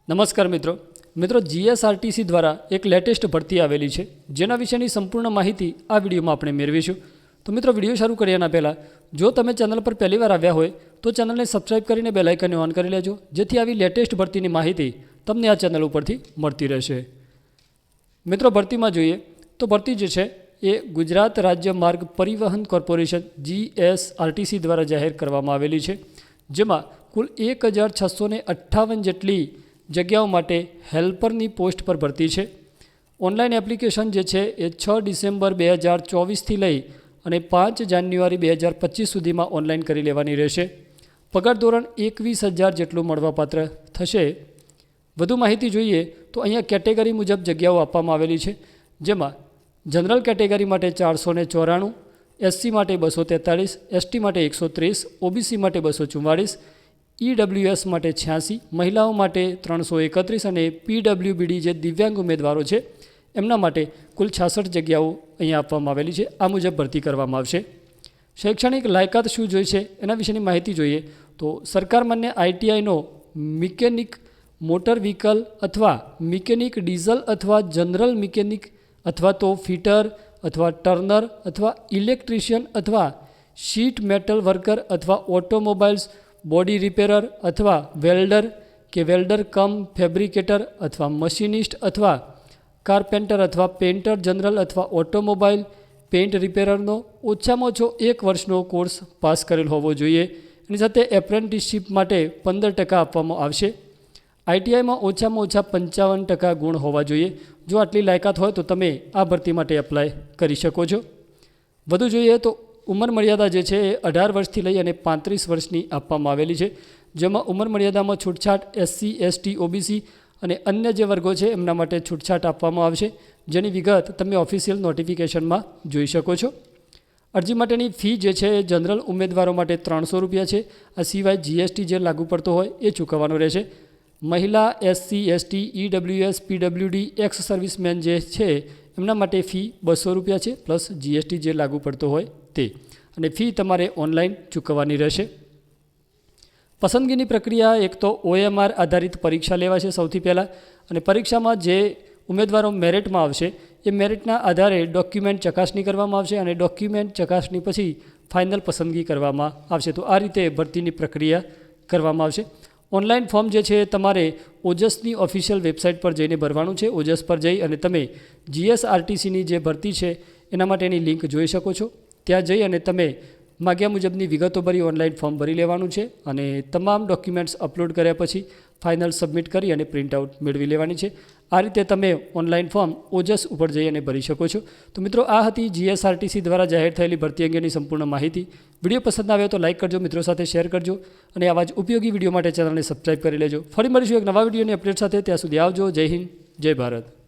નમસ્કાર મિત્રો જીએસઆરટીસી દ્વારા એક લેટેસ્ટ ભરતી આવેલી છે જેના વિશેની સંપૂર્ણ માહિતી આ વિડીયોમાં આપણે મેળવીશું। તો મિત્રો વિડીયો શરૂ કર્યાના પહેલાં જો તમે ચેનલ પર પહેલીવાર આવ્યા હોય તો ચેનલને સબસ્ક્રાઇબ કરીને બેલ આઇકનને ઓન કરી લેજો જેથી આવી લેટેસ્ટ ભરતીની માહિતી તમને આ ચેનલ ઉપરથી મળતી રહેશે। મિત્રો ભરતીમાં જોઈએ તો ભરતી જે છે એ ગુજરાત રાજ્ય માર્ગ પરિવહન કોર્પોરેશન જીએસઆરટીસી દ્વારા જાહેર કરવામાં આવેલી છે, જેમાં કુલ 1658 જેટલી જગ્યાઓ માટે હેલ્પરની પોસ્ટ પર ભરતી છે। ઓનલાઈન એપ્લિકેશન જે છે એ 6 ડિસેમ્બર 2024થી લઈ અને 5 જાન્યુઆરી 2025 સુધીમાં ઓનલાઈન કરી લેવાની રહેશે। પગાર ધોરણ 21,000 જેટલું મળવાપાત્ર થશે। વધુ માહિતી જોઈએ તો અહીંયા કેટેગરી મુજબ જગ્યાઓ આપવામાં આવેલી છે, જેમાં જનરલ કેટેગરી માટે 494, એસસી માટે 243, એસટી માટે 130, ઓબીસી માટે 244, ઈડબ્લ્યુએસ માટે 86, મહિલાઓ માટે 331 અને પીડબ્લ્યુબીડી જે દિવ્યાંગ ઉમેદવારો છે એમના માટે કુલ 66 જગ્યાઓ અહીંયા આપવામાં આવેલી છે। આ મુજબ ભરતી કરવામાં આવશે। શૈક્ષણિક લાયકાત શું જોઈશે એના વિશેની માહિતી જોઈએ તો સરકાર માન્ય આઈટીઆઈનો મિકેનિક મોટર વ્હીકલ અથવા મિકેનિક ડીઝલ અથવા જનરલ મિકેનિક અથવા તો ફિટર અથવા ટર્નર અથવા ઇલેક્ટ્રિશિયન અથવા શીટ મેટલ વર્કર અથવા ઓટોમોબાઇલ્સ બોડી રિપેરર અથવા વેલ્ડર કે વેલ્ડર કમ ફેબ્રિકેટર અથવા મશીનિસ્ટ અથવા કાર્પેન્ટર અથવા પેઇન્ટર જનરલ અથવા ઓટોમોબાઇલ પેઇન્ટ રિપેરરનો ઓછામાં ઓછો 1 વર્ષનો કોર્સ પાસ કરેલ હોવો જોઈએ। એની સાથે એપ્રેન્ટિસશીપ માટે 15% આપવામાં આવશે। આઈટીઆઈમાં ઓછામાં ઓછા 55% ગુણ હોવા જોઈએ। જો આટલી લાયકાત હોય તો તમે આ ભરતી માટે એપ્લાય કરી શકો છો। વધુ જોઈએ તો ઉંમર મર્યાદા જે છે એ 18 વર્ષથી લઈ અને 35 વર્ષની આપવામાં આવેલી છે, જેમાં ઉંમર મર્યાદામાં છૂટછાટ એસસી, એસટી, ઓબીસી અને અન્ય જે વર્ગો છે એમના માટે છૂટછાટ આપવામાં આવશે, જેની વિગત તમે ઓફિશિયલ નોટિફિકેશનમાં જોઈ શકો છો। અરજી માટેની ફી જે છે એ જનરલ ઉમેદવારો માટે 300 રૂપિયા છે। આ સિવાય જીએસટી જે લાગુ પડતો હોય એ ચૂકવવાનો રહેશે। મહિલા, SC, ST, EWS, PWD, x servicemen જે છે એમના માટે ફી 200 રૂપિયા છે પ્લસ જીએસટી જે લાગુ પડતો હોય તે, અને ફી તમારે ઓનલાઈન ચૂકવવાની રહેશે। પસંદગીની પ્રક્રિયા એક તો ઓએમઆર આધારિત પરીક્ષા લેવાશે સૌથી પહેલાં, અને પરીક્ષામાં જે ઉમેદવારો મેરિટમાં આવશે એ મેરિટના આધારે ડોક્યુમેન્ટ ચકાસણી કરવામાં આવશે અને ડોક્યુમેન્ટ ચકાસણી પછી ફાઇનલ પસંદગી કરવામાં આવશે। તો આ રીતે ભરતીની પ્રક્રિયા કરવામાં આવશે। ઓનલાઈન ફોર્મ જે છે તમારે ઓજસની ઓફિશિયલ વેબસાઇટ પર જઈને ભરવાનું છે। ઓજસ પર જઈ અને તમે જીએસઆરટીસીની જે ભરતી છે એના માટેની લિંક જોઈ શકો છો। ત્યાં જઈ અને તમે માગ્યા મુજબની વિગતો ભરી ઓનલાઈન ફોર્મ ભરી લેવાનું છે અને તમામ ડોક્યુમેન્ટ્સ અપલોડ કર્યા પછી ફાઇનલ સબમિટ કરી અને પ્રિન્ટઆઉટ મેળવી લેવાની છે। આ રીતે તમે ઓનલાઈન ફોર્મ ઓજસ ઉપર જઈ અને ભરી શકો છો। તો મિત્રો આ હતી જીએસઆરટીસી દ્વારા જાહેર થયેલી ભરતી અંગેની સંપૂર્ણ માહિતી। વિડીયો પસંદ આવે તો લાઇક કરજો, મિત્રો સાથે શેર કરજો અને આવા જ ઉપયોગી વિડીયો માટે ચેનલને સબસ્ક્રાઇબ કરી લેજો। ફરી મળીશું એક નવા વિડીયોની અપડેટ સાથે। ત્યાં સુધી આવજો। જય હિન્દ, જય ભારત।